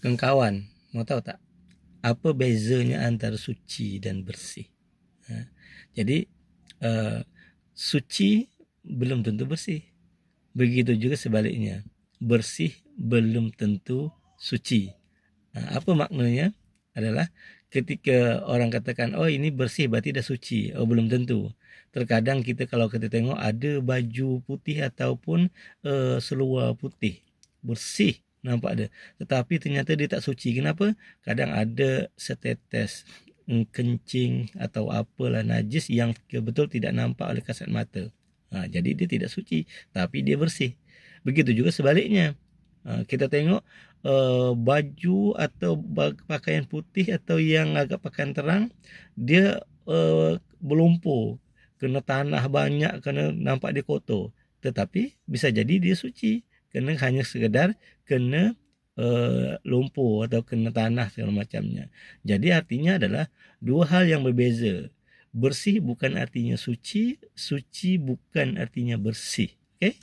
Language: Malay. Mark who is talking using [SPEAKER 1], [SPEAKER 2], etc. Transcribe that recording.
[SPEAKER 1] Kawan, mau tahu tak apa bezanya antara suci dan bersih? Jadi suci belum tentu bersih. Begitu juga sebaliknya, bersih belum tentu suci. Apa maknanya? Adalah ketika orang katakan, oh ini bersih berarti dah suci. Oh, belum tentu. Terkadang kalau kita tengok ada baju putih ataupun seluar putih, bersih nampak ada, tetapi ternyata dia tak suci. Kenapa? Kadang ada setetes kencing atau apalah najis yang betul tidak nampak oleh kasat mata. Jadi dia tidak suci, tapi dia bersih. Begitu juga sebaliknya. Kita tengok baju atau pakaian putih atau yang agak pakaian terang, dia berlumpur, kena tanah banyak, kena nampak dia kotor. Tetapi bisa jadi dia suci, kena hanya sekedar kena lumpur atau kena tanah segala macamnya. Jadi artinya adalah dua hal yang berbeza. Bersih bukan artinya suci, suci bukan artinya bersih. Okey?